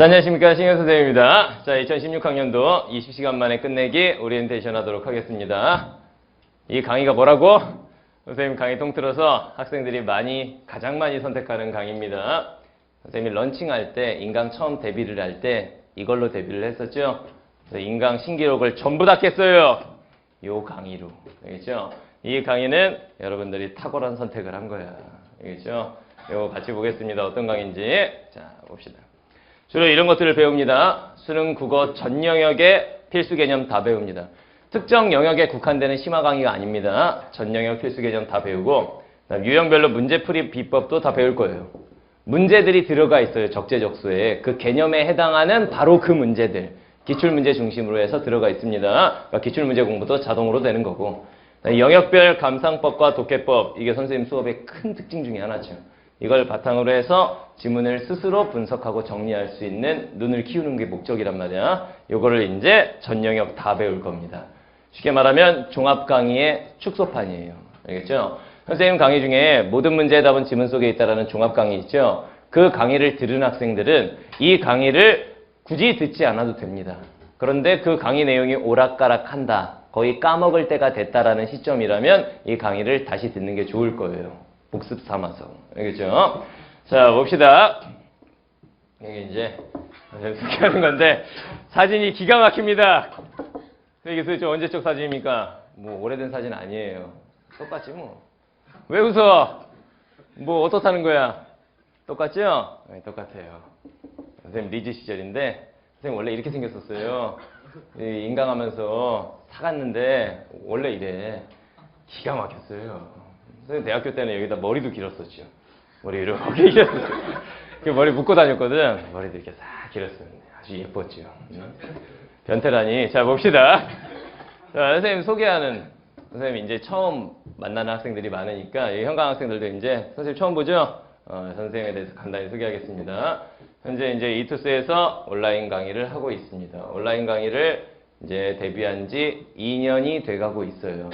자, 안녕하십니까. 신경 선생님입니다. 자, 2016학년도 20시간 만에 끝내기 오리엔테이션 하도록 하겠습니다. 이 강의가 뭐라고? 선생님 강의 통틀어서 학생들이 가장 많이 선택하는 강의입니다. 선생님이 런칭할 때, 인강 처음 데뷔를 할 때 이걸로 데뷔를 했었죠. 그래서 인강 신기록을 전부 다 깼어요. 요 강의로. 알겠죠? 이 강의는 여러분들이 탁월한 선택을 한 거야. 알겠죠? 이거 같이 보겠습니다. 어떤 강의인지. 자, 봅시다. 주로 이런 것들을 배웁니다. 수능 국어 전 영역의 필수 개념 다 배웁니다. 특정 영역에 국한되는 심화 강의가 아닙니다. 전 영역 필수 개념 다 배우고 유형별로 문제풀이 비법도 다 배울 거예요. 문제들이 들어가 있어요. 적재적소에. 그 개념에 해당하는 바로 그 문제들. 기출문제 중심으로 해서 들어가 있습니다. 그러니까 기출문제 공부도 자동으로 되는 거고. 영역별 감상법과 독해법. 이게 선생님 수업의 큰 특징 중에 하나죠. 이걸 바탕으로 해서 지문을 스스로 분석하고 정리할 수 있는 눈을 키우는 게 목적이란 말이야. 요거를 이제 전 영역 다 배울 겁니다. 쉽게 말하면 종합 강의의 축소판이에요. 알겠죠? 선생님 강의 중에 모든 문제의 답은 지문 속에 있다라는 종합 강의 있죠? 그 강의를 들은 학생들은 이 강의를 굳이 듣지 않아도 됩니다. 그런데 그 강의 내용이 오락가락한다. 거의 까먹을 때가 됐다라는 시점이라면 이 강의를 다시 듣는 게 좋을 거예요. 복습 삼아서. 알겠죠? 자, 봅시다. 이게 이제 소개하는 건데 사진이 기가 막힙니다. 이게 도대체 언제적 사진입니까? 뭐 오래된 사진 아니에요. 똑같지 뭐. 왜 웃어? 뭐 어떻다는 거야? 똑같죠? 네, 똑같아요. 선생님 리즈 시절인데 선생님 원래 이렇게 생겼었어요. 인강하면서 사갔는데 원래 이래. 기가 막혔어요. 선생님 대학교 때는 여기다 머리도 길었었죠. 머리 이렇게 길었어요. 그 머리 묶고 다녔거든. 머리도 이렇게 싹 길었어요. 아주 예뻤죠. 변태라니. 자, 봅시다. 자, 선생님 소개하는, 선생님 이제 처음 만나는 학생들이 많으니까, 현강 학생들도 이제 선생님 처음 보죠? 선생님에 대해서 간단히 소개하겠습니다. 현재 이제 이투스에서 온라인 강의를 하고 있습니다. 온라인 강의를 이제 데뷔한 지 2년이 돼가고 있어요.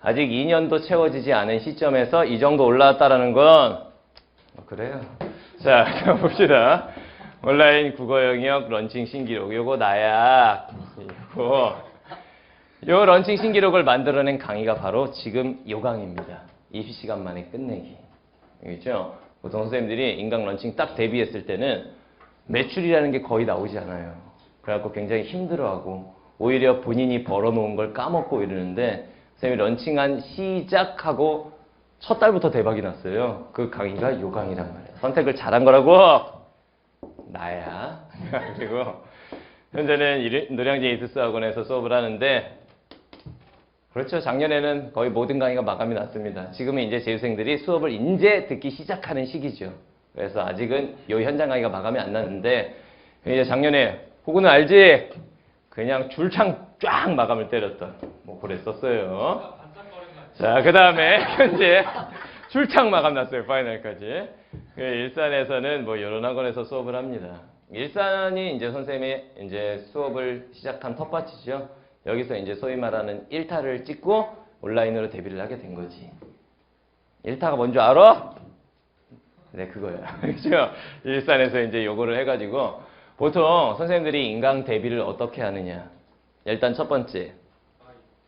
아직 2년도 채워지지 않은 시점에서 이 정도 올라왔다라는 건 그래요. 자, 봅시다. 온라인 국어 영역 런칭 신기록. 요거 나야. 요 런칭 신기록을 만들어낸 강의가 바로 지금 요 강의입니다. 20시간 만에 끝내기. 알겠죠? 보통 선생님들이 인강 런칭 딱 데뷔했을 때는 매출이라는 게 거의 나오지 않아요. 그래갖고 굉장히 힘들어하고 오히려 본인이 벌어놓은 걸 까먹고 이러는데 선생님이 런칭한 시작하고 첫 달부터 대박이 났어요. 그 강의가 요 강의란 말이에요. 선택을 잘한 거라고 나야. 그리고 현재는 노량진 이투스 학원에서 수업을 하는데 그렇죠. 작년에는 거의 모든 강의가 마감이 났습니다. 지금은 이제 재수생들이 수업을 이제 듣기 시작하는 시기죠. 그래서 아직은 요 현장 강의가 마감이 안 났는데 이제 작년에 혹은 알지? 그냥 줄창 쫙 마감을 때렸던 뭐 그랬었어요. 자, 그 다음에 현재 줄창 마감 났어요. 파이널까지. 일산에서는 뭐 여러 학원에서 수업을 합니다. 일산이 이제 선생님이 이제 수업을 시작한 텃밭이죠. 여기서 이제 소위 말하는 1타를 찍고 온라인으로 데뷔를 하게 된 거지. 1타가 뭔지 알아? 네, 그거야. 그렇죠? 일산에서 이제 요거를 해가지고 보통 선생님들이 인강 데뷔를 어떻게 하느냐. 일단 첫 번째,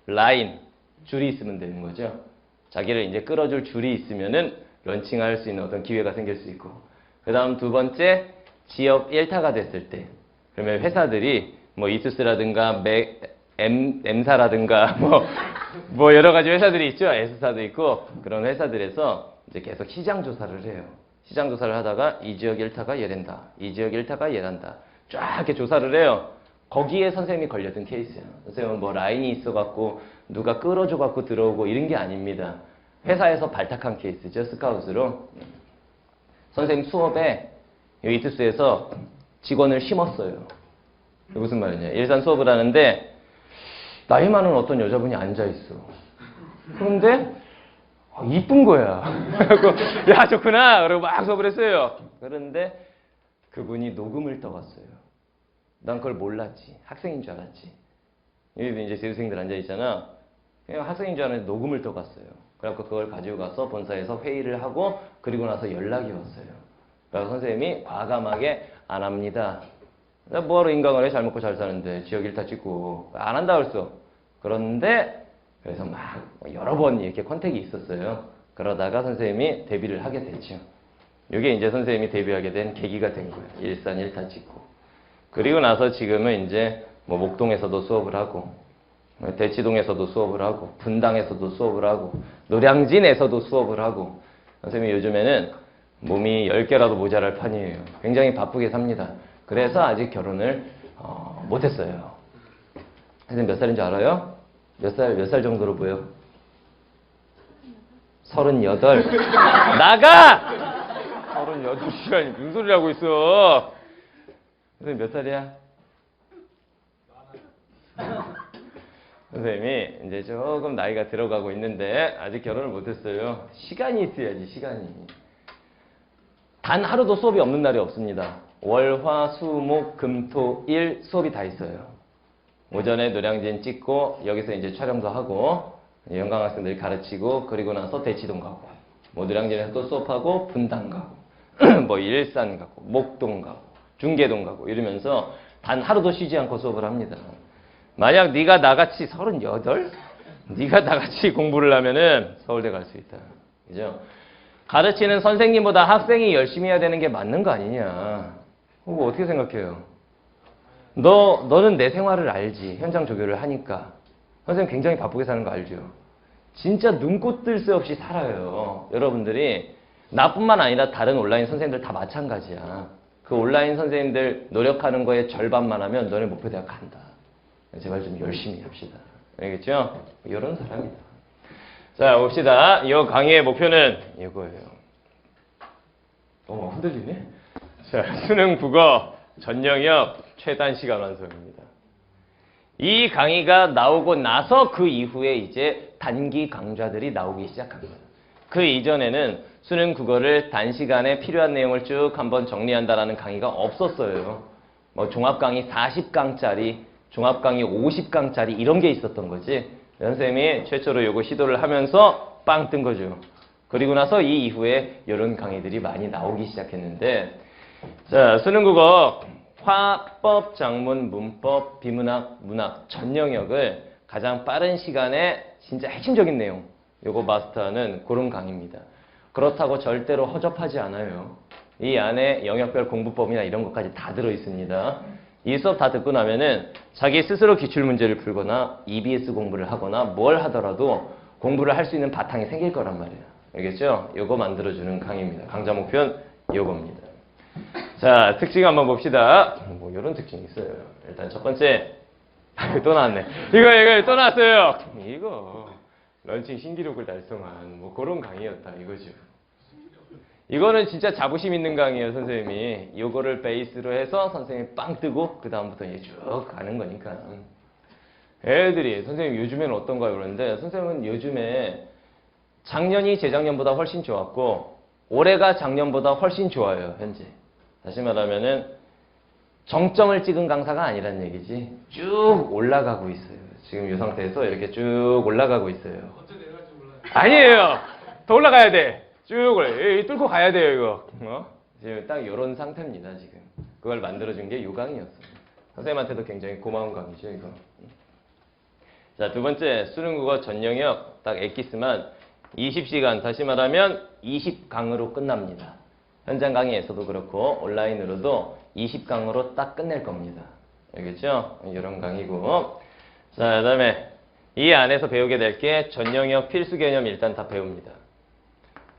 라인, 줄이 있으면 되는 거죠. 자기를 이제 끌어줄 줄이 있으면은 런칭할 수 있는 어떤 기회가 생길 수 있고. 그 다음 두 번째, 지역 1타가 됐을 때. 그러면 회사들이 뭐 이투스라든가 M사라든가 뭐 여러 가지 회사들이 있죠. S사도 있고 그런 회사들에서 이제 계속 시장 조사를 해요. 시장 조사를 하다가 이 지역 1타가 얘란다. 이 지역 1타가 얘란다. 쫙 이렇게 조사를 해요. 거기에 선생님이 걸렸던 케이스예요. 선생님은 뭐 라인이 있어갖고 누가 끌어줘갖고 들어오고 이런 게 아닙니다. 회사에서 발탁한 케이스죠. 스카웃으로. 선생님 수업에 이투스에서 직원을 심었어요. 무슨 말이냐. 일산 수업을 하는데 나이 많은 어떤 여자분이 앉아있어. 그런데 이쁜 거야. 야, 좋구나. 그러고 막 수업을 했어요. 그런데 그분이 녹음을 떠갔어요. 난 그걸 몰랐지. 학생인 줄 알았지. 여기 이제 재수생들 앉아있잖아. 그냥 학생인 줄 알았는데 녹음을 떠갔어요. 그래갖고 그걸 가지고 가서 본사에서 회의를 하고 그리고 나서 연락이 왔어요. 그래서 선생님이 과감하게 안 합니다. 나 뭐하러 인강을 해? 잘 먹고 잘 사는데 지역 일타 찍고 안 한다 그랬어. 그런데 그래서 막 여러 번 이렇게 컨택이 있었어요. 그러다가 선생님이 데뷔를 하게 됐죠. 이게 이제 선생님이 데뷔하게 된 계기가 된 거예요. 일산 일타 찍고. 그리고 나서 지금은 이제 뭐 목동에서도 수업을 하고 대치동에서도 수업을 하고 분당에서도 수업을 하고 노량진에서도 수업을 하고 선생님이 요즘에는 몸이 10개라도 모자랄 판이에요. 굉장히 바쁘게 삽니다. 그래서 아직 결혼을 못했어요. 선생님 몇 살인 줄 알아요? 몇 살 정도로 보여? 38. 나가! 38시간이 무슨 소리를 하고 있어? 선생님 몇 살이야? 선생님이 이제 조금 나이가 들어가고 있는데 아직 결혼을 못했어요. 시간이 있어야지, 시간이. 단 하루도 수업이 없는 날이 없습니다. 월, 화, 수, 목, 금, 토, 일 수업이 다 있어요. 오전에 노량진 찍고 여기서 이제 촬영도 하고 영광 학생들 가르치고 그리고 나서 대치동 가고 뭐 노량진에서 또 수업하고 분당 가고 뭐 일산 가고 목동 가고 중계동 가고 이러면서 단 하루도 쉬지 않고 수업을 합니다. 만약 네가 나같이 38? 네가 나같이 공부를 하면은 서울대 갈 수 있다. 그죠? 가르치는 선생님보다 학생이 열심히 해야 되는 게 맞는 거 아니냐. 그거 어떻게 생각해요? 너는 내 생활을 알지. 현장 조교를 하니까. 선생님 굉장히 바쁘게 사는 거 알죠? 진짜 눈꽃 뜰 새 없이 살아요. 여러분들이 나뿐만 아니라 다른 온라인 선생님들 다 마찬가지야. 그 온라인 선생님들 노력하는 거에 절반만 하면 너네 목표대학 간다. 제발 좀 열심히 합시다. 알겠죠? 이런 사람이다. 자, 봅시다. 이 강의의 목표는 이거예요. 흔들리네? 자, 수능 국어 전 영역 최단 시간 완성입니다. 이 강의가 나오고 나서 그 이후에 이제 단기 강좌들이 나오기 시작합니다. 그 이전에는 수능 국어를 단시간에 필요한 내용을 쭉 한번 정리한다라는 강의가 없었어요. 뭐 종합 강의 40강짜리, 종합 강의 50강짜리 이런 게 있었던 거지. 선생님이 최초로 요거 시도를 하면서 빵 뜬 거죠. 그리고 나서 이 이후에 이런 강의들이 많이 나오기 시작했는데, 자, 수능 국어 화법, 작문, 문법, 비문학, 문학 전 영역을 가장 빠른 시간에 진짜 핵심적인 내용 요거 마스터하는 그런 강의입니다. 그렇다고 절대로 허접하지 않아요. 이 안에 영역별 공부법이나 이런 것까지 다 들어있습니다. 이 수업 다 듣고 나면은 자기 스스로 기출문제를 풀거나 EBS 공부를 하거나 뭘 하더라도 공부를 할 수 있는 바탕이 생길 거란 말이에요. 알겠죠? 요거 만들어주는 강의입니다. 강좌 목표는 요겁니다. 자, 특징 한번 봅시다. 뭐 이런 특징이 있어요. 일단 첫 번째, 또 나왔네. 이거 또 나왔어요. 이거 런칭 신기록을 달성한 뭐 그런 강의였다 이거죠. 이거는 진짜 자부심 있는 강의예요. 선생님이 이거를 베이스로 해서 선생님이 빵 뜨고 그 다음부터 이제 쭉 가는 거니까. 애들이 선생님 요즘에는 어떤가요? 그러는데 선생님은 요즘에 작년이 재작년보다 훨씬 좋았고 올해가 작년보다 훨씬 좋아요. 현재. 다시 말하면은 정점을 찍은 강사가 아니란 얘기지. 쭉 올라가고 있어요. 지금 이 상태에서 이렇게 쭉 올라가고 있어요. 언제 내려갈지 몰라요. 아니에요. 더 올라가야 돼. 쭉 뚫고 가야 돼요, 이거. 지금 딱 이런 상태입니다, 지금. 그걸 만들어준 게 요 강의였어요. 선생님한테도 굉장히 고마운 강의죠, 이거. 자, 두 번째, 수능국어 전 영역 딱 엑기스만 20시간, 다시 말하면 20강으로 끝납니다. 현장 강의에서도 그렇고 온라인으로도 20강으로 딱 끝낼 겁니다. 알겠죠? 이런 강의고. 자, 그 다음에 이 안에서 배우게 될 게 전 영역 필수 개념 일단 다 배웁니다.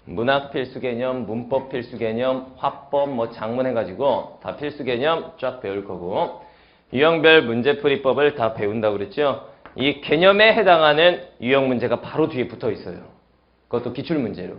문학 필수 개념, 문법 필수 개념, 화법, 뭐 작문 해가지고 다 필수 개념 쫙 배울 거고 유형별 문제풀이법을 다 배운다고 그랬죠? 이 개념에 해당하는 유형 문제가 바로 뒤에 붙어 있어요. 그것도 기출문제로.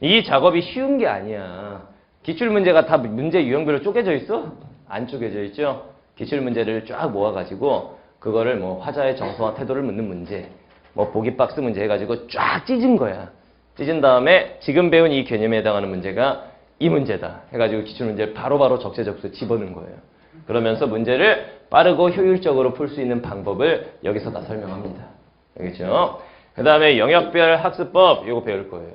이 작업이 쉬운 게 아니야. 기출문제가 다 문제 유형별로 쪼개져 있어? 안 쪼개져 있죠? 기출문제를 쫙 모아가지고 그거를 뭐 화자의 정서와 태도를 묻는 문제, 뭐 보기 박스 문제 해가지고 쫙 찢은 거야. 찢은 다음에 지금 배운 이 개념에 해당하는 문제가 이 문제다 해가지고 기출문제를 바로바로 적재적소 집어넣은 거예요. 그러면서 문제를 빠르고 효율적으로 풀 수 있는 방법을 여기서 다 설명합니다. 알겠죠? 그 다음에 영역별 학습법 이거 배울 거예요.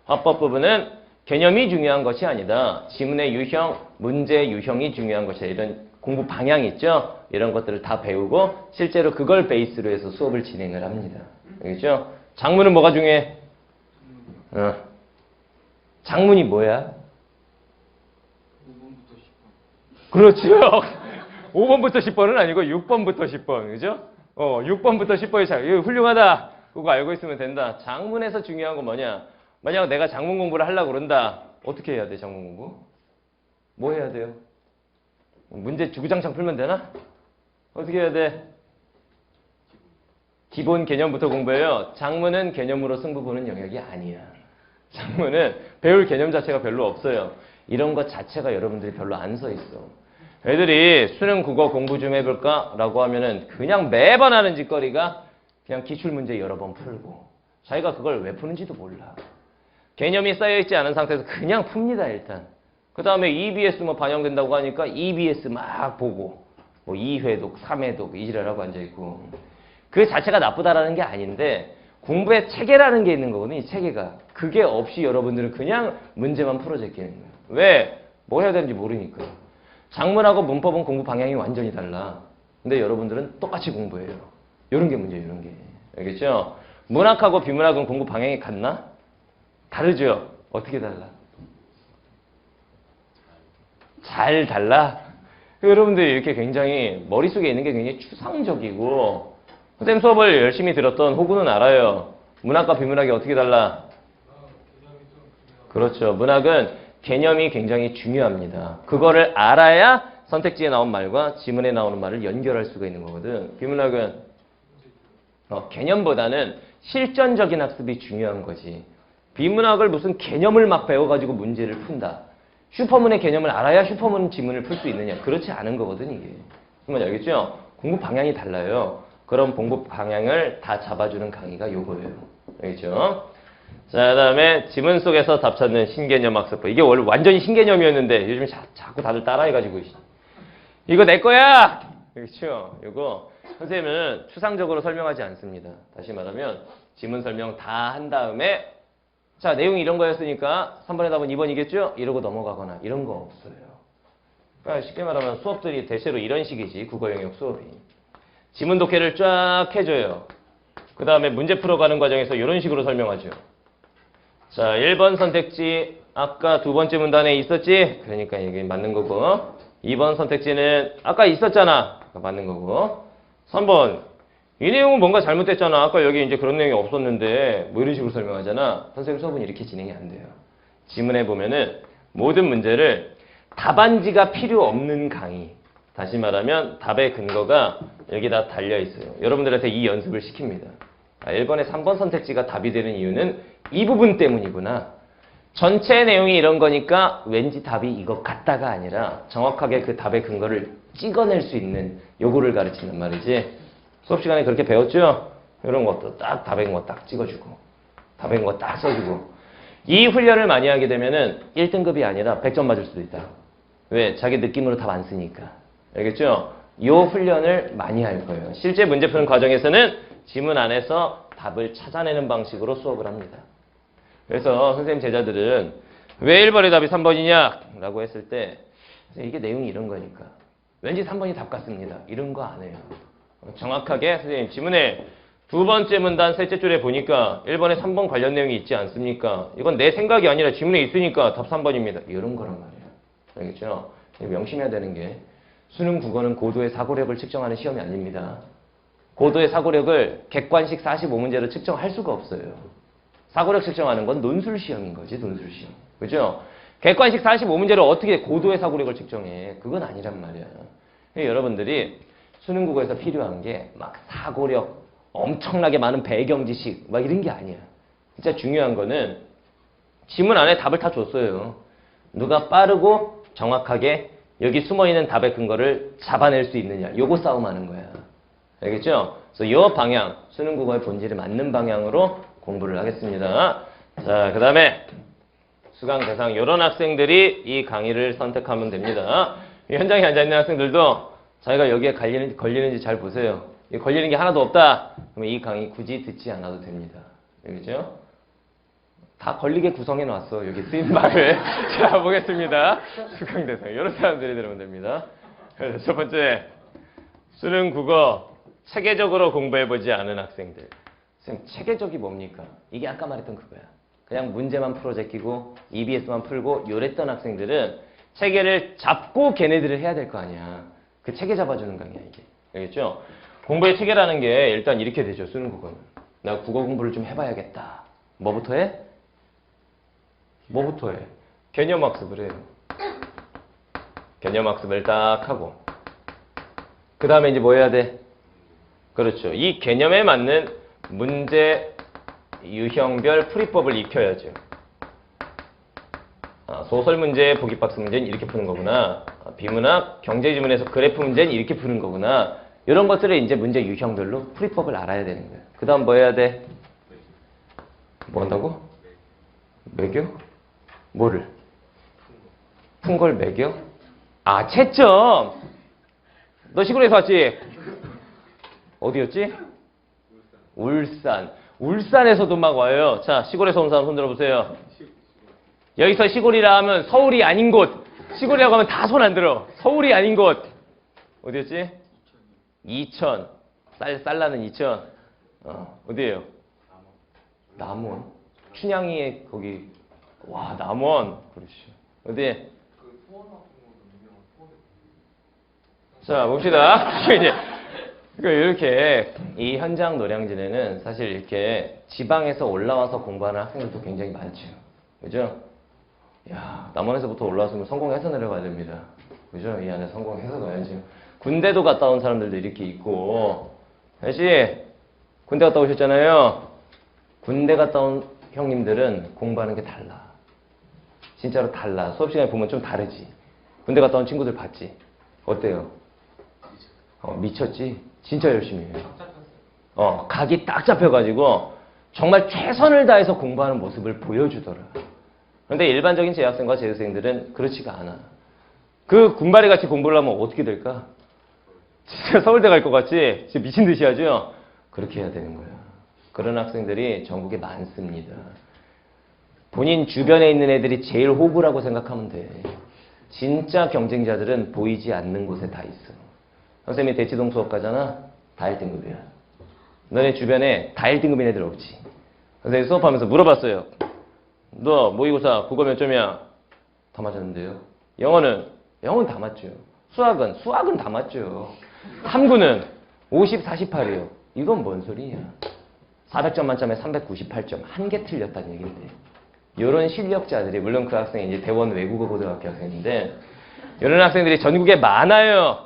화법 부분은 개념이 중요한 것이 아니다. 지문의 유형, 문제 유형이 중요한 것이다. 이런 공부 방향 있죠? 이런 것들을 다 배우고 실제로 그걸 베이스로 해서 수업을 진행을 합니다. 알겠죠? 장문은 뭐가 중요해? 장문이 뭐야? 5번부터 10번. 그렇죠. 5번부터 10번은 아니고 6번부터 10번. 그죠? 6번부터 10번이 이거 훌륭하다. 그거 알고 있으면 된다. 장문에서 중요한 건 뭐냐? 만약 내가 장문 공부를 하려고 그런다. 어떻게 해야 돼, 장문 공부? 뭐 해야 돼요? 문제 주구장창 풀면 되나? 어떻게 해야 돼? 기본 개념부터 공부해요. 장문은 개념으로 승부 보는 영역이 아니야. 장문은 배울 개념 자체가 별로 없어요. 이런 것 자체가 여러분들이 별로 안 써 있어. 애들이 수능 국어 공부 좀 해볼까? 라고 하면은 그냥 매번 하는 짓거리가 그냥 기출문제 여러 번 풀고 자기가 그걸 왜 푸는지도 몰라. 개념이 쌓여있지 않은 상태에서 그냥 풉니다, 일단. 그 다음에 EBS 뭐 반영된다고 하니까 EBS 막 보고 뭐 2회독, 3회독 이지랄하고 앉아있고 그 자체가 나쁘다라는 게 아닌데 공부에 체계라는 게 있는 거거든요. 이 체계가. 그게 없이 여러분들은 그냥 문제만 풀어 제끼는 거예요. 왜? 뭐 해야 되는지 모르니까. 장문하고 문법은 공부 방향이 완전히 달라. 근데 여러분들은 똑같이 공부해요. 이런 게 문제예요. 이런 게. 알겠죠? 문학하고 비문학은 공부 방향이 같나? 다르죠? 어떻게 달라? 잘 달라? 여러분들이 이렇게 굉장히 머릿속에 있는 게 굉장히 추상적이고 선생님 수업을 열심히 들었던 호구는 알아요. 문학과 비문학이 어떻게 달라? 그렇죠. 문학은 개념이 굉장히 중요합니다. 그거를 알아야 선택지에 나온 말과 지문에 나오는 말을 연결할 수가 있는 거거든. 비문학은 개념보다는 실전적인 학습이 중요한 거지. 비문학을 무슨 개념을 막 배워가지고 문제를 푼다. 슈퍼문의 개념을 알아야 슈퍼문 지문을 풀 수 있느냐. 그렇지 않은 거거든 이게. 정말 알겠죠? 공부 방향이 달라요. 그런 공부 방향을 다 잡아주는 강의가 요거예요. 알겠죠? 자, 그 다음에 지문 속에서 답 찾는 신개념 학습법. 이게 원래 완전히 신개념이었는데 요즘 자꾸 다들 따라해가지고 이거 내 거야! 그렇죠? 이거 선생님은 추상적으로 설명하지 않습니다. 다시 말하면 지문 설명 다 한 다음에 자, 내용이 이런 거였으니까 3번의 답은 2번이겠죠? 이러고 넘어가거나 이런 거 없어요. 그러니까 쉽게 말하면 수업들이 대체로 이런 식이지. 국어 영역 수업이. 지문 독해를 쫙 해줘요. 그 다음에 문제 풀어가는 과정에서 이런 식으로 설명하죠. 자, 1번 선택지 아까 두 번째 문단에 있었지? 그러니까 이게 맞는 거고 2번 선택지는 아까 있었잖아. 맞는 거고 3번 이 내용은 뭔가 잘못됐잖아. 아까 여기 이제 그런 내용이 없었는데 뭐 이런 식으로 설명하잖아. 선생님 수업은 이렇게 진행이 안 돼요. 지문에 보면은 모든 문제를 답안지가 필요 없는 강의. 다시 말하면 답의 근거가 여기다 달려 있어요. 여러분들한테 이 연습을 시킵니다. 1번에 3번 선택지가 답이 되는 이유는 이 부분 때문이구나. 전체 내용이 이런 거니까 왠지 답이 이거 같다가 아니라 정확하게 그 답의 근거를 찍어낼 수 있는 요거를 가르친단 말이지. 수업 시간에 그렇게 배웠죠? 이런 것도 딱 답의 근거 딱 찍어주고 답의 근거 딱 써주고 이 훈련을 많이 하게 되면은 1등급이 아니라 100점 맞을 수도 있다. 왜? 자기 느낌으로 답 안 쓰니까. 알겠죠? 이 훈련을 많이 할 거예요. 실제 문제 푸는 과정에서는 지문 안에서 답을 찾아내는 방식으로 수업을 합니다. 그래서 선생님 제자들은 왜 1번의 답이 3번이냐? 라고 했을 때 이게 내용이 이런 거니까 왠지 3번이 답 같습니다. 이런 거 안 해요. 정확하게 선생님 지문에 두 번째 문단 셋째 줄에 보니까 1번에 3번 관련 내용이 있지 않습니까? 이건 내 생각이 아니라 지문에 있으니까 답 3번입니다. 이런 거란 말이에요. 알겠죠? 명심해야 되는 게 수능 국어는 고도의 사고력을 측정하는 시험이 아닙니다. 고도의 사고력을 객관식 45문제로 측정할 수가 없어요. 사고력 측정하는 건 논술 시험인 거지, 논술 시험. 그죠? 객관식 45문제로 어떻게 고도의 사고력을 측정해? 그건 아니란 말이야. 여러분들이 수능 국어에서 필요한 게 막 사고력, 엄청나게 많은 배경 지식, 막 이런 게 아니야. 진짜 중요한 거는 지문 안에 답을 다 줬어요. 누가 빠르고 정확하게 여기 숨어있는 답의 근거를 잡아낼 수 있느냐. 요거 싸움하는 거야. 알겠죠? 그래서 이 방향, 수능 국어의 본질에 맞는 방향으로 공부를 하겠습니다. 자, 그 다음에 수강 대상 이런 학생들이 이 강의를 선택하면 됩니다. 이 현장에 앉아있는 학생들도 자기가 여기에 걸리는지 잘 보세요. 걸리는 게 하나도 없다. 그러면 이 강의 굳이 듣지 않아도 됩니다. 알겠죠? 다 걸리게 구성해 놨어. 여기 쓰인 말을. 자, 보겠습니다. 수강 대상. 이런 사람들이 들으면 됩니다. 그래서 첫 번째, 수능 국어 체계적으로 공부해보지 않은 학생들. 선생님, 체계적이 뭡니까? 이게 아까 말했던 그거야. 그냥 문제만 풀어 제끼고 EBS만 풀고 요랬던 학생들은 체계를 잡고 걔네들을 해야 될 거 아니야. 그 체계 잡아주는 강의야 이게. 알겠죠? 공부의 체계라는 게 일단 이렇게 되죠. 수능 국어는. 나 국어 공부를 좀 해봐야겠다. 뭐부터 해? 뭐부터 해? 개념 학습을 해요. 개념 학습을 딱 하고 그 다음에 이제 뭐 해야 돼? 그렇죠. 이 개념에 맞는 문제 유형별 풀이법을 익혀야죠. 소설 문제, 보기박스 문제는 이렇게 푸는 거구나. 비문학, 경제지문에서 그래프 문제는 이렇게 푸는 거구나. 이런 것들을 이제 문제 유형별로 풀이법을 알아야 되는 거예요. 그 다음 뭐 해야 돼? 뭐 한다고? 매겨? 뭐를? 푼 걸 매겨? 아, 채점! 너 시골에서 왔지? 어디였지? 울산. 울산에서도 막 와요. 자, 시골에서 온 사람 손 들어보세요. 여기서 시골이라 하면 서울이 아닌 곳. 시골이라고 하면 다 손 안 들어. 서울이 아닌 곳. 어디였지? 이천. 쌀 나는 이천. 어디예요? 남원. 춘향이의 거기. 와, 남원. 그렇지. 어디? 자, 봅시다. 이제 이렇게 이 현장 노량진에는 사실 이렇게 지방에서 올라와서 공부하는 학생들도 굉장히 많죠. 그죠? 야, 남원에서부터 올라왔으면 성공해서 내려가야 됩니다. 그죠? 이 안에 성공해서 가야지. 군대도 갔다 온 사람들도 이렇게 있고. 혜씨, 군대 갔다 오셨잖아요. 군대 갔다 온 형님들은 공부하는 게 달라. 진짜로 달라. 수업 시간에 보면 좀 다르지. 군대 갔다 온 친구들 봤지? 어때요? 미쳤지? 진짜 열심히 해요. 각이 딱 잡혀가지고 정말 최선을 다해서 공부하는 모습을 보여주더라. 그런데 일반적인 재학생과 재수생들은 그렇지가 않아. 그 군바리 같이 공부를 하면 어떻게 될까? 진짜 서울대 갈 것 같지? 진짜 미친 듯이 하죠? 그렇게 해야 되는 거야. 그런 학생들이 전국에 많습니다. 본인 주변에 있는 애들이 제일 호구라고 생각하면 돼. 진짜 경쟁자들은 보이지 않는 곳에 다 있어. 선생님이 대치동 수업 가잖아? 다 1등급이야. 너네 주변에 다 1등급인 애들 없지. 선생님이 수업하면서 물어봤어요. 너 모의고사 국어 몇 점이야? 다 맞았는데요. 영어는? 영어는 다 맞죠. 수학은? 수학은 다 맞죠. 탐구는? 50, 48이요. 이건 뭔 소리야. 400점 만점에 398점. 한 개 틀렸다는 얘기인데. 이런 실력자들이, 물론 그 학생이 이제 대원 외국어 고등학교 학생인데, 이런 학생들이 전국에 많아요.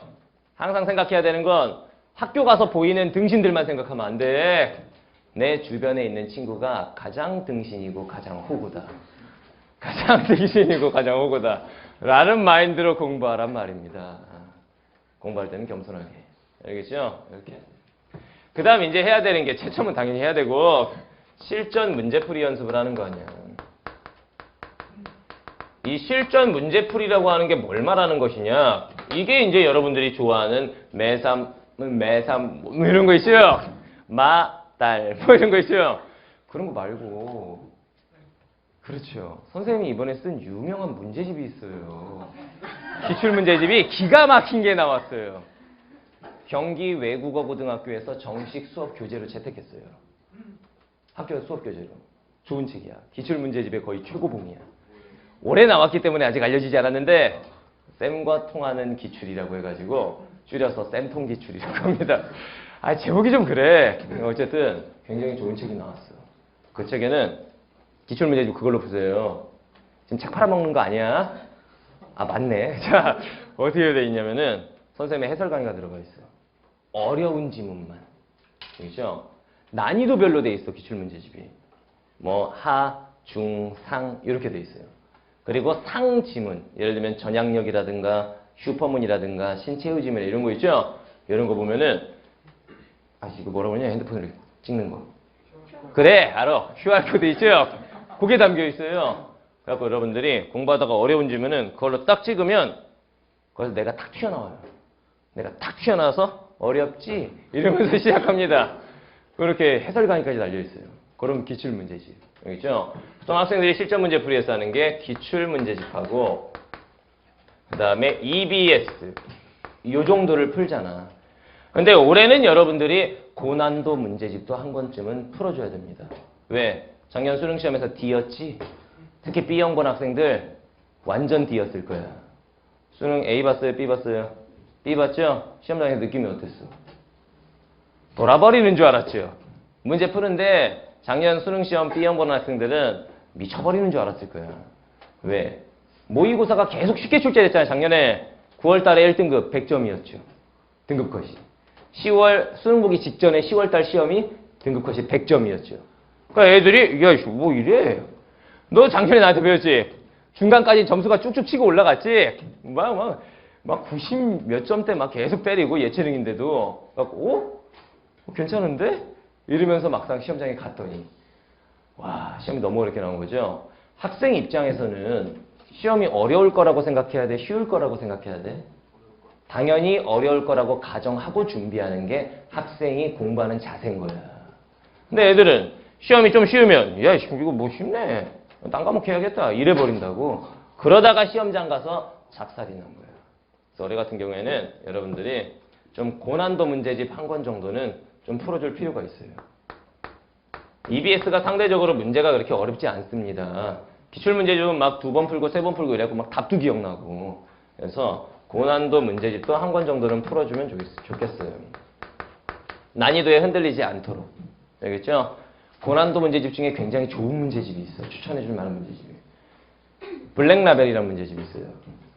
항상 생각해야 되는 건 학교 가서 보이는 등신들만 생각하면 안 돼. 내 주변에 있는 친구가 가장 등신이고 가장 호구다. 가장 등신이고 가장 호구다. 라는 마인드로 공부하란 말입니다. 공부할 때는 겸손하게. 알겠죠? 이렇게. 그 다음 이제 해야 되는 게 채점은 당연히 해야 되고 실전 문제풀이 연습을 하는 거 아니야. 이 실전 문제풀이라고 하는 게 뭘 말하는 것이냐? 이게 이제 여러분들이 좋아하는 매삼 뭐 이런 거 있어요. 마달 뭐 이런 거 있어요. 그런 거 말고 그렇죠. 선생님이 이번에 쓴 유명한 문제집이 있어요. 기출문제집이 기가 막힌 게 나왔어요. 경기 외국어 고등학교에서 정식 수업 교재로 채택했어요. 학교 수업 교재로. 좋은 책이야. 기출문제집의 거의 최고봉이야. 올해 나왔기 때문에 아직 알려지지 않았는데 쌤과 통하는 기출이라고 해가지고 줄여서 쌤통 기출이라고 합니다. 제목이 좀 그래. 어쨌든 굉장히 좋은 책이 나왔어. 그 책에는 기출문제집 그걸로 푸세요. 지금 책 팔아먹는 거 아니야? 맞네. 자, 어떻게 돼 있냐면은 선생님의 해설 강의가 들어가 있어. 어려운 지문만. 그렇죠? 난이도별로 돼 있어, 기출문제집이. 뭐 하, 중, 상 이렇게 돼 있어요. 그리고 상 지문, 예를 들면 전향력이라든가 슈퍼문이라든가 신체의 지문 이런 거 있죠? 이런 거 보면은 이거 뭐라고 하냐? 핸드폰으로 찍는 거. 그래, 알아. QR코드 있죠? 그게 담겨 있어요. 그래서 여러분들이 공부하다가 어려운 지문은 그걸로 딱 찍으면 거기서 내가 딱 튀어나와요. 내가 딱 튀어나와서 어렵지? 이러면서 시작합니다. 그렇게 해설 강의까지 달려 있어요. 그럼 기출문제집. 알겠죠? 보통 학생들이 실전 문제 풀이해서 하는 게 기출문제집하고 그 다음에 EBS. 요 정도를 풀잖아. 근데 올해는 여러분들이 고난도 문제집도 한 권쯤은 풀어줘야 됩니다. 왜? 작년 수능시험에서 D였지? 특히 B형번 학생들 완전 D였을 거야. 수능 A 봤어요? B 봤어요? B 봤죠? 시험장에서 느낌이 어땠어? 돌아버리는 줄 알았죠? 문제 푸는데 작년 수능시험 B형 보는 학생들은 미쳐버리는 줄 알았을 거야. 왜? 모의고사가 계속 쉽게 출제됐잖아요. 작년에 9월 달에 1등급 100점이었죠. 등급 컷이. 10월 수능 보기 직전에 10월 달 시험이 등급 컷이 100점이었죠. 그러니까 애들이 야, 뭐 이래? 너 작년에 나한테 배웠지? 중간까지 점수가 쭉쭉 치고 올라갔지? 막 90 몇 점대 막 계속 때리고 예체능인데도 막 괜찮은데? 이러면서 막상 시험장에 갔더니 와, 시험이 너무 어렵게 나온 거죠. 학생 입장에서는 시험이 어려울 거라고 생각해야 돼? 쉬울 거라고 생각해야 돼? 당연히 어려울 거라고 가정하고 준비하는 게 학생이 공부하는 자세인 거야. 근데 애들은 시험이 좀 쉬우면 야, 이거 뭐 쉽네. 딴 과목 해야겠다. 이래버린다고. 그러다가 시험장 가서 작살이 난 거야. 그래서 올해 같은 경우에는 여러분들이 좀 고난도 문제집 한 권 정도는 좀 풀어줄 필요가 있어요. EBS가 상대적으로 문제가 그렇게 어렵지 않습니다. 기출문제집은 막 2번 풀고 3번 풀고 이래갖고 막 답도 기억나고. 그래서 고난도 문제집도 한 권 정도는 풀어주면 좋겠어요. 난이도에 흔들리지 않도록. 알겠죠? 고난도 문제집 중에 굉장히 좋은 문제집이 있어요. 추천해줄 만한 문제집이. 블랙라벨이라는 문제집이 있어요.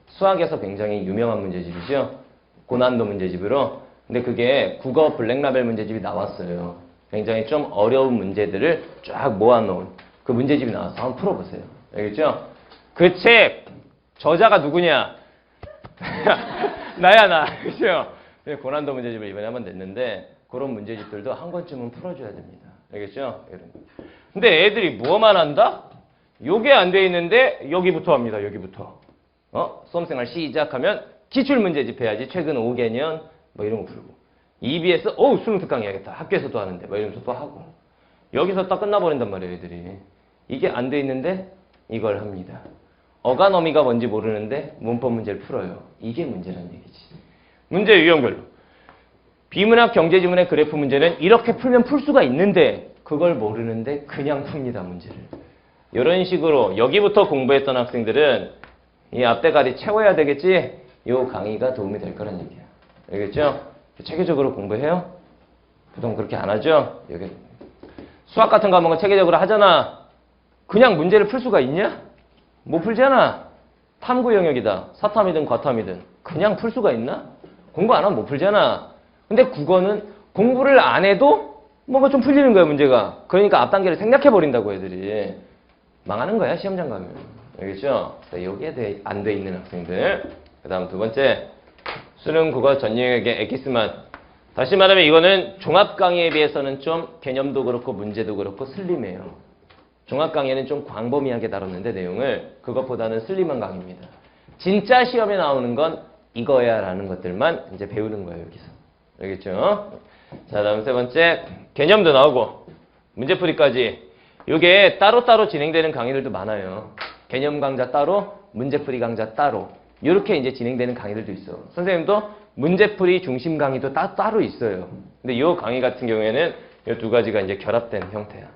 수학에서 굉장히 유명한 문제집이죠. 고난도 문제집으로. 근데 그게 국어 블랙라벨 문제집이 나왔어요. 굉장히 좀 어려운 문제들을 쫙 모아놓은 그 문제집이 나와서 한번 풀어보세요. 알겠죠? 그 책 저자가 누구냐? 나야 나. 그죠? 고난도 문제집을 이번에 한번 냈는데 그런 문제집들도 한 권쯤은 풀어줘야 됩니다. 알겠죠? 근데 애들이 뭐만 한다? 요게 안 돼 있는데 여기부터 합니다. 여기부터. 수험생활 시작하면 기출문제집 해야지. 최근 5개년 뭐 이런 거 풀고. EBS 수능 특강 해야겠다. 학교에서도 하는데 뭐 이러면서 또 하고. 여기서 딱 끝나버린단 말이에요. 애들이. 이게 안 돼 있는데 이걸 합니다. 어간어미가 뭔지 모르는데 문법 문제를 풀어요. 이게 문제란 얘기지. 문제 유형별로. 비문학 경제지문의 그래프 문제는 이렇게 풀면 풀 수가 있는데 그걸 모르는데 그냥 풉니다. 문제를. 이런 식으로 여기부터 공부했던 학생들은 이 앞대가리 채워야 되겠지? 이 강의가 도움이 될 거란 얘기야. 알겠죠? 체계적으로 공부해요? 보통 그렇게 안 하죠? 여기 수학 같은 과목은 체계적으로 하잖아. 그냥 문제를 풀 수가 있냐? 못 풀잖아. 탐구 영역이다. 사탐이든 과탐이든 그냥 풀 수가 있나? 공부 안 하면 못 풀잖아. 근데 국어는 공부를 안 해도 뭔가 좀 풀리는 거야, 문제가. 그러니까 앞 단계를 생략해버린다고 애들이. 망하는 거야, 시험장 가면. 알겠죠? 여기에 안 돼 있는 학생들. 그 다음 두 번째, 수능 국어 전 영역의 엑기스만. 다시 말하면 이거는 종합 강의에 비해서는 좀 개념도 그렇고 문제도 그렇고 슬림해요. 종합 강의는 좀 광범위하게 다뤘는데 내용을 그것보다는 슬림한 강의입니다. 진짜 시험에 나오는 건 이거야 라는 것들만 이제 배우는 거예요, 여기서. 알겠죠? 자, 다음 세 번째, 개념도 나오고 문제풀이까지. 이게 따로따로 진행되는 강의들도 많아요. 개념 강좌 따로, 문제풀이 강좌 따로. 이렇게 이제 진행되는 강의들도 있어. 선생님도 문제풀이 중심 강의도 따로 있어요. 근데 이 강의 같은 경우에는 이 두 가지가 이제 결합된 형태야.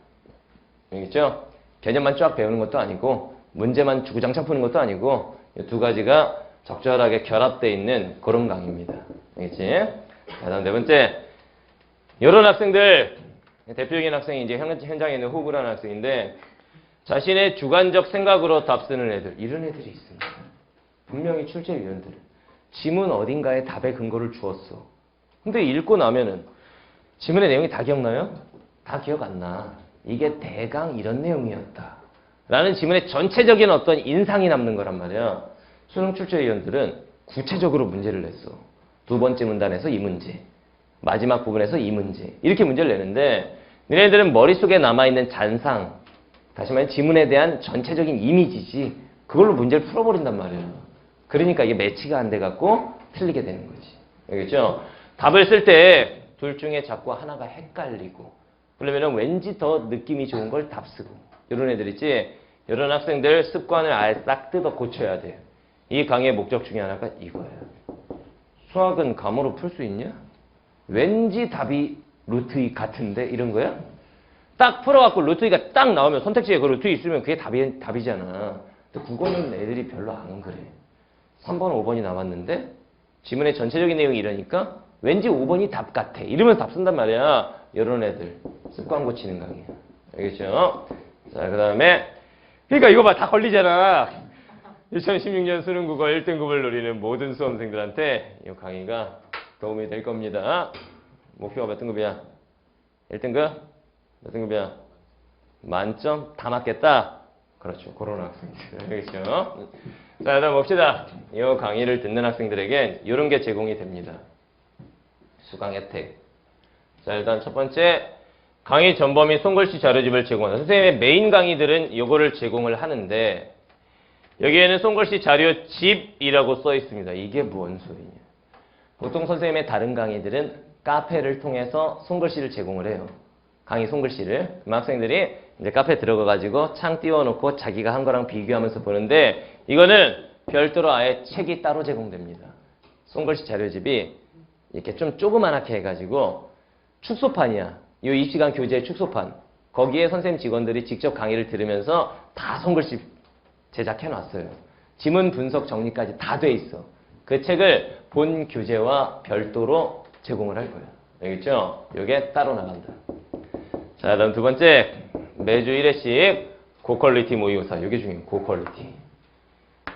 알겠죠? 개념만 쫙 배우는 것도 아니고 문제만 주구장창 푸는 것도 아니고 이 두 가지가 적절하게 결합되어 있는 그런 강의입니다. 알겠지? 자, 다음 네 번째. 이런 학생들, 대표적인 학생이 이제 현장에 있는 호구라는 학생인데 자신의 주관적 생각으로 답 쓰는 애들, 이런 애들이 있습니다. 분명히 출제위원들. 지문 어딘가에 답의 근거를 주었어. 근데 읽고 나면은 지문의 내용이 다 기억나요? 다 기억 안 나. 이게 대강 이런 내용이었다. 라는 지문의 전체적인 어떤 인상이 남는 거란 말이야. 수능 출제위원들은 구체적으로 문제를 냈어. 두 번째 문단에서 이 문제. 마지막 부분에서 이 문제. 이렇게 문제를 내는데 너네들은 머릿속에 남아있는 잔상, 다시 말해 지문에 대한 전체적인 이미지지 그걸로 문제를 풀어버린단 말이야. 그러니까 이게 매치가 안 돼갖고 틀리게 되는 거지. 알겠죠? 답을 쓸 때 둘 중에 자꾸 하나가 헷갈리고 그러면 왠지 더 느낌이 좋은 걸 답 쓰고 이런 애들 있지? 이런 학생들 습관을 아예 싹 뜯어 고쳐야 돼. 이 강의의 목적 중에 하나가 이거예요. 수학은 감으로 풀 수 있냐? 왠지 답이 루트 2 같은데 이런 거야? 딱 풀어갖고 루트 2가 딱 나오면 선택지에 그 루트 2 있으면 그게 답이잖아. 근데 국어는 애들이 별로 안 그래. 3번, 5번이 남았는데 지문의 전체적인 내용이 이러니까 왠지 5번이 답 같아. 이러면서 답 쓴단 말이야. 이런 애들 습관 고치는 강의야. 알겠죠? 자, 그 다음에 그러니까 이거 봐. 다 걸리잖아. 2016년 수능 국어 1등급을 노리는 모든 수험생들한테 이 강의가 도움이 될 겁니다. 목표가 몇 등급이야? 1등급? 몇 등급이야? 만점? 다 맞겠다? 그렇죠. 그런 학생들. 알겠죠? 자, 다음 봅시다. 이 강의를 듣는 학생들에겐 이런 게 제공이 됩니다. 수강 혜택. 자, 일단 첫 번째, 강의 전범 및 손글씨 자료집을 제공한다. 선생님의 메인 강의들은 이거를 제공을 하는데 여기에는 손글씨 자료집이라고 써 있습니다. 이게 뭔 소리냐. 보통 선생님의 다른 강의들은 카페를 통해서 손글씨를 제공을 해요. 강의 손글씨를. 그럼 학생들이 이제 카페 들어가가지고 창 띄워놓고 자기가 한 거랑 비교하면서 보는데 이거는 별도로 아예 책이 따로 제공됩니다. 손글씨 자료집이 이렇게 좀 조그만하게 해가지고 축소판이야. 이 입시간 교재 축소판. 거기에 선생님 직원들이 직접 강의를 들으면서 다 손글씨 제작해놨어요. 지문 분석 정리까지 다 돼 있어. 그 책을 본 교재와 별도로 제공을 할 거예요. 알겠죠? 이게 따로 나간다. 자, 다음 두 번째. 매주 1회씩 고퀄리티 모의고사. 이게 중요해요. 고퀄리티.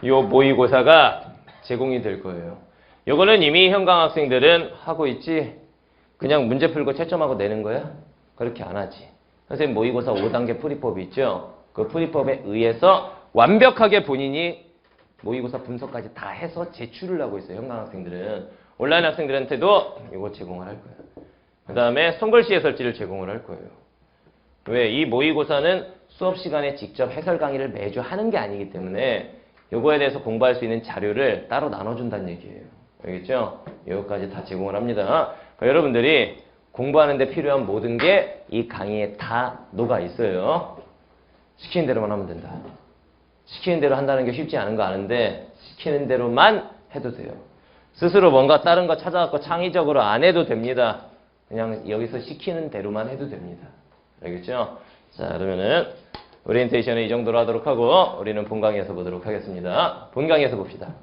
이 모의고사가 제공이 될 거예요. 요거는 이미 현강 학생들은 하고 있지. 그냥 문제 풀고 채점하고 내는 거야? 그렇게 안 하지. 선생님 모의고사 5단계 풀이법이 있죠. 그 풀이법에 의해서 완벽하게 본인이 모의고사 분석까지 다 해서 제출을 하고 있어요. 현강 학생들은. 온라인 학생들한테도 이거 제공을 할 거예요. 그 다음에 손글씨 해설지를 제공을 할 거예요. 왜? 이 모의고사는 수업 시간에 직접 해설 강의를 매주 하는 게 아니기 때문에 요거에 대해서 공부할 수 있는 자료를 따로 나눠준다는 얘기예요. 알겠죠? 요거까지 다 제공을 합니다. 그러니까 여러분들이 공부하는 데 필요한 모든 게 이 강의에 다 녹아 있어요. 시키는 대로만 하면 된다. 시키는 대로 한다는 게 쉽지 않은 거 아는데 시키는 대로만 해도 돼요. 스스로 뭔가 다른 거 찾아갖고 창의적으로 안 해도 됩니다. 그냥 여기서 시키는 대로만 해도 됩니다. 알겠죠? 자, 그러면은 오리엔테이션은 이 정도로 하도록 하고 우리는 본 강의에서 보도록 하겠습니다. 본 강의에서 봅시다.